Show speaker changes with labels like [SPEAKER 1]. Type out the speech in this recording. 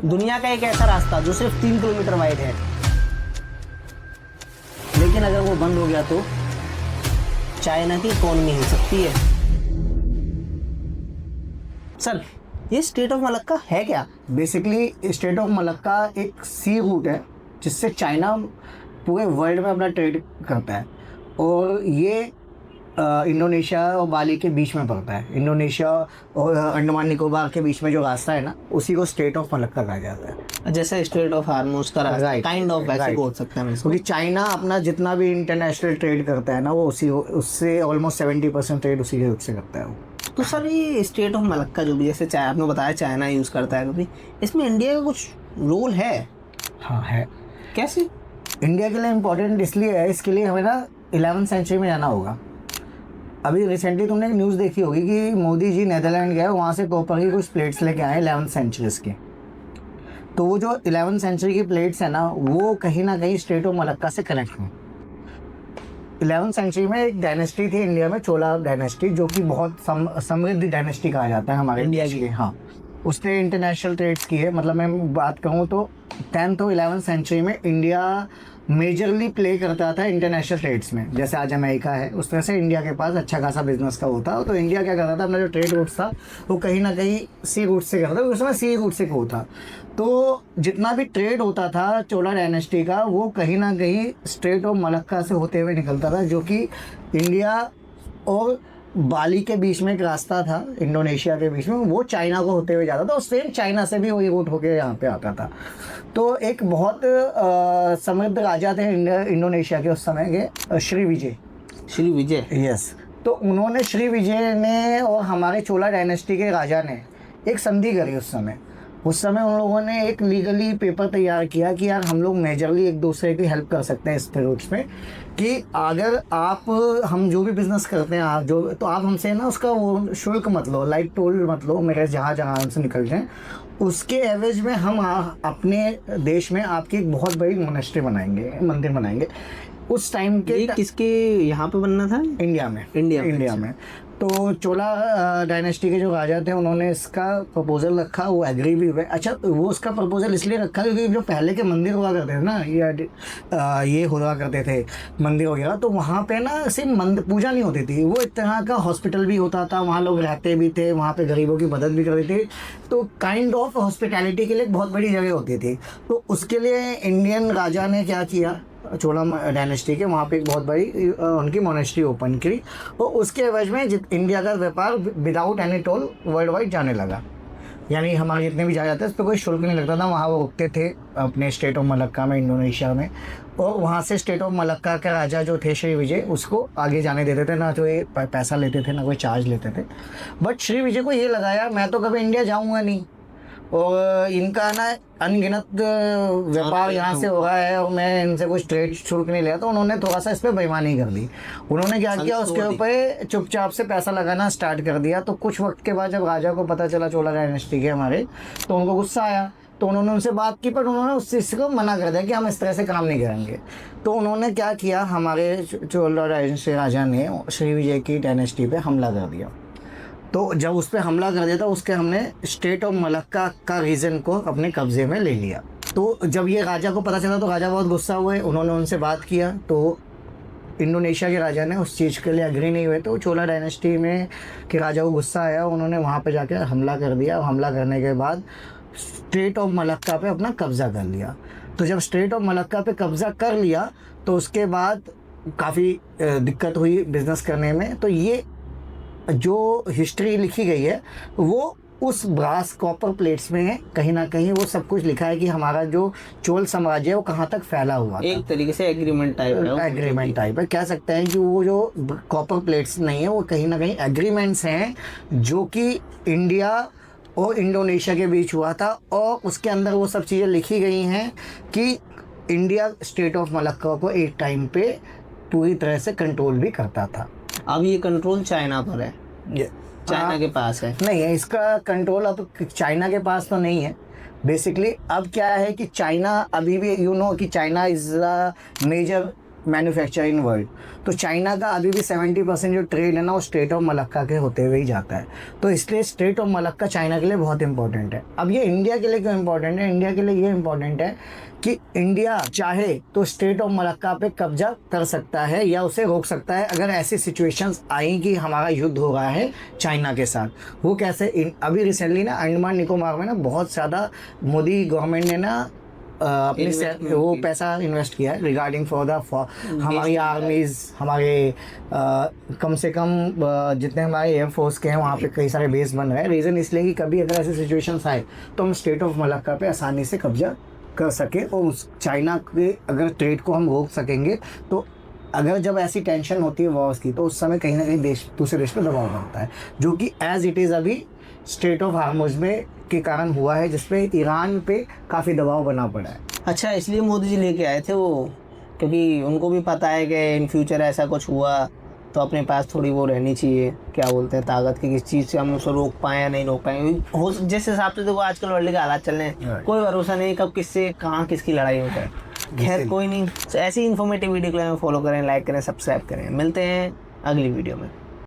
[SPEAKER 1] दुनिया का एक ऐसा रास्ता जो सिर्फ 3 किलोमीटर वाइड है, लेकिन अगर वो बंद हो गया तो चाइना की इकोनॉमी हिल सकती है। सर, ये स्ट्रेट ऑफ मलक्का है क्या?
[SPEAKER 2] बेसिकली स्ट्रेट ऑफ मलक्का एक सी रूट है जिससे चाइना पूरे वर्ल्ड में अपना ट्रेड करता है, और ये इंडोनेशिया और बाली के बीच में पड़ता है। इंडोनेशिया और अंडमान निकोबार के बीच में जो रास्ता है ना, उसी को स्ट्रेट ऑफ मलक्का कहा जाता है।
[SPEAKER 1] जैसे स्ट्रेट ऑफ हार्मोज का रास्ता, काइंड ऑफ वैसे बोल सकते हैं हम इसको।
[SPEAKER 2] क्योंकि चाइना अपना जितना भी इंटरनेशनल ट्रेड करता है ना, वो उससे ऑलमोस्ट 70% ट्रेड उसी के रूट से करता है वो।
[SPEAKER 1] तो सर, ये स्ट्रेट ऑफ मलक्का जो भी जैसे आपने बताया चाइना यूज़ करता है कभी, इसमें इंडिया का कुछ रोल है?
[SPEAKER 2] हाँ है।
[SPEAKER 1] कैसे?
[SPEAKER 2] इंडिया के लिए इम्पोर्टेंट इसलिए है, इसके लिए हमें ना 11वीं सेंचुरी में जाना होगा। अभी रिसेंटली तुमने एक न्यूज़ देखी होगी कि मोदी जी नेदरलैंड गए, वहाँ से कॉपर की कुछ प्लेट्स लेके आए 11वीं सेंचुरीज़ के। तो वो जो 11वीं सेंचुरी की प्लेट्स है ना, वो कहीं ना कहीं स्ट्रेट ऑफ मलक्का से कनेक्ट हैं। 11वीं सेंचुरी में एक डायनेस्टी थी इंडिया में, चोला डायनेस्टी, जो कि बहुत समृद्ध डायनेस्टी कहा जाता है हमारे
[SPEAKER 1] इंडिया
[SPEAKER 2] की। हाँ, उसने इंटरनेशनल ट्रेड्स की है। मतलब मैं बात कहूँ तो 10th और 11वीं सेंचुरी में इंडिया मेजरली प्ले करता था इंटरनेशनल ट्रेड्स में। जैसे आज अमेरिका है, उस तरह से इंडिया के पास अच्छा खासा बिजनेस का होता। तो इंडिया क्या करता था, अपना जो ट्रेड रूट था वो कहीं ना कहीं सी रूट से करता था, उसमें सी रूट से को था। तो जितना भी ट्रेड होता था चोला डायनेस्टी का, वो कहीं ना कहीं स्ट्रेट ऑफ मलक्का से होते हुए निकलता था, जो कि इंडिया और बाली के बीच में एक रास्ता था, इंडोनेशिया के बीच में, वो चाइना को होते हुए जाता था, और सेम चाइना से भी वही रूट होके यहाँ पे आता था। तो एक बहुत समृद्ध राजा थे इंडोनेशिया के उस समय के, श्री विजय।
[SPEAKER 1] श्री विजय?
[SPEAKER 2] यस। तो उन्होंने, श्री विजय ने और हमारे चोला डायनेस्टी के राजा ने एक संधि करी उस समय। उन लोगों ने एक लीगली पेपर तैयार किया कि यार हम लोग मेजरली एक दूसरे की हेल्प कर सकते हैं इस रूट्स में, कि अगर हम जो भी बिज़नेस करते हैं आप तो आप हमसे ना उसका वो शुल्क मत लो, लाइक टोल मत लो, मेरे जहाँ हमसे निकलते हैं, उसके एवरेज में हम अपने देश में आपकी एक बहुत बड़ी मोनेस्ट्री बनाएंगे, मंदिर बनाएंगे। उस टाइम के
[SPEAKER 1] किसके यहाँ पे बनना था?
[SPEAKER 2] इंडिया में।
[SPEAKER 1] इंडिया
[SPEAKER 2] में। तो चोला डायनेस्टी के जो राजा थे, उन्होंने इसका प्रपोजल रखा, वो एग्री भी हुए। अच्छा, वो उसका प्रपोजल इसलिए रखा क्योंकि जो पहले के मंदिर हुआ करते थे ना, ये हुआ करते थे मंदिर वगैरह, तो वहाँ पे ना सिर्फ पूजा नहीं होती थी, वो एक तरह का हॉस्पिटल भी होता था, वहाँ लोग रहते भी थे, वहाँ पे गरीबों की मदद भी करते थे। तो काइंड ऑफ हॉस्पिटैलिटी के लिए बहुत बड़ी जगह होती थी। तो उसके लिए इंडियन राजा ने क्या किया, चोला डायनेस्टी के वहाँ पे एक बहुत बड़ी उनकी मोनेस्ट्री ओपन की, और उसके एवज में इंडिया का व्यापार without any toll world wide जाने लगा। यानी हमारे जितने भी जा जाते हैं उस पर कोई शुल्क नहीं लगता था। वहाँ वो रुकते थे अपने स्टेट ऑफ मलक्का में, इंडोनेशिया में, और वहाँ से स्टेट ऑफ मलक्का के राजा जो थे श्री विजय, उसको आगे जाने देते थे, ना तो ये पैसा लेते थे ना कोई चार्ज लेते थे। बट श्री विजय को ये लगाया मैं तो कभी इंडिया जाऊँगा नहीं, और इनका ना अनगिनत व्यापार यहाँ से हो रहा है और मैं इनसे कुछ ट्रेड शुल्क नहीं लिया। तो उन्होंने थोड़ा सा इस पर बेईमानी कर दी। उन्होंने क्या किया, उसके ऊपर चुपचाप से पैसा लगाना स्टार्ट कर दिया। तो कुछ वक्त के बाद जब राजा को पता चला चोला डायनेस्टी के हमारे, तो उनको गुस्सा आया। तो उन्होंने उनसे बात की, पर उन्होंने उस चीज़ को मना कर दिया कि हम इस तरह से काम नहीं करेंगे। तो उन्होंने क्या किया, हमारे चोला डायनेस्टी राजा ने श्री विजय की डायनेस्टी पे हमला कर दिया। तो जब उस पर हमला कर दिया था, उसके हमने स्टेट ऑफ मलक्का का रीजन को अपने कब्जे में ले लिया। तो जब ये राजा को पता चला तो राजा बहुत गुस्सा हुए, उन्होंने उनसे बात किया। तो इंडोनेशिया के राजा ने उस चीज़ के लिए एग्री नहीं हुए। तो चोला डायनेस्टी में के राजा को गुस्सा आया, उन्होंने वहाँ पे जाके हमला कर दिया। हमला करने के बाद स्ट्रेट ऑफ मलक्का पे अपना कब्ज़ा कर लिया। तो जब स्ट्रेट ऑफ मलक्का पे कब्ज़ा कर लिया तो उसके बाद काफ़ी दिक्कत हुई बिज़नेस करने में। तो ये जो हिस्ट्री लिखी गई है वो उस ब्रास कॉपर प्लेट्स में है, कहीं ना कहीं वो सब कुछ लिखा है कि हमारा जो चोल साम्राज्य है वो कहाँ तक फैला हुआ था।
[SPEAKER 1] एक तरीके से एग्रीमेंट टाइप है, कह सकते हैं कि वो जो कॉपर प्लेट्स नहीं है वो कहीं ना कहीं एग्रीमेंट्स हैं जो कि इंडिया और इंडोनेशिया के बीच हुआ था, और उसके अंदर वो सब चीज़ें लिखी गई हैं कि इंडिया स्टेट ऑफ मलक्का को एक टाइम पे पूरी तरह से कंट्रोल भी करता था। अब ये कंट्रोल चाइना पर है, चाइना के पास है?
[SPEAKER 2] नहीं है, इसका कंट्रोल अब चाइना के पास तो नहीं है। बेसिकली अब क्या है कि चाइना अभी भी कि China is the major manufacturing world. तो चाइना का अभी भी 70% जो ट्रेड है ना वो स्ट्रेट ऑफ मलक्का के होते हुए ही जाता है। तो इसलिए स्ट्रेट ऑफ मलक्का चाइना के लिए बहुत इंपॉर्टेंट है। अब ये इंडिया के लिए क्यों इंपॉर्टेंट है? इंडिया के लिए ये इंपॉर्टेंट है कि इंडिया चाहे तो स्ट्रेट ऑफ मलक्का पे कब्जा कर सकता है या उसे रोक सकता है अगर ऐसी सिचुएशंस आई कि हमारा युद्ध हो रहा है चाइना के साथ। वो कैसे? अभी रिसेंटली ना अंडमान निकोबार में ना बहुत ज़्यादा मोदी गवर्नमेंट ने ना अपने वो पैसा इन्वेस्ट किया है रिगार्डिंग फॉर द हमारी आर्मीज़, हमारे कम से कम जितने हमारे एयरफोर्स के हैं वहाँ पे कई सारे बेस बन रहे हैं। रीज़न इसलिए कि कभी अगर ऐसे सिचुएशंस आए तो हम स्ट्रेट ऑफ मलक्का पे आसानी से कब्जा कर सके और उस चाइना के अगर ट्रेड को हम रोक सकेंगे। तो अगर जब ऐसी टेंशन होती है वॉर्स की तो उस समय कहीं ना कहीं देश दूसरे देश पे दबाव बनता है, जो कि एज इट इज़ अभी स्ट्रेट ऑफ हार्मुज में के कारण हुआ है, जिसपे ईरान पे काफ़ी दबाव बना पड़ा है।
[SPEAKER 3] अच्छा, इसलिए मोदी जी लेके आए थे वो, क्योंकि उनको भी पता है कि इन फ्यूचर ऐसा कुछ हुआ तो अपने पास थोड़ी वो रहनी चाहिए, क्या बोलते हैं, ताकत की, किस चीज़ से हम उसको रोक पाएँ या नहीं रोक पाएँ। हो जिस हिसाब से देखो आजकल वर्ल्ड के हालात चल रहे हैं, कोई भरोसा नहीं कब किससे कहाँ किसकी लड़ाई हो जाए। खैर कोई नहीं, तो ऐसी इन्फॉर्मेटिव वीडियो के लिए फॉलो करें, लाइक करें, सब्सक्राइब करें। मिलते हैं अगली वीडियो में।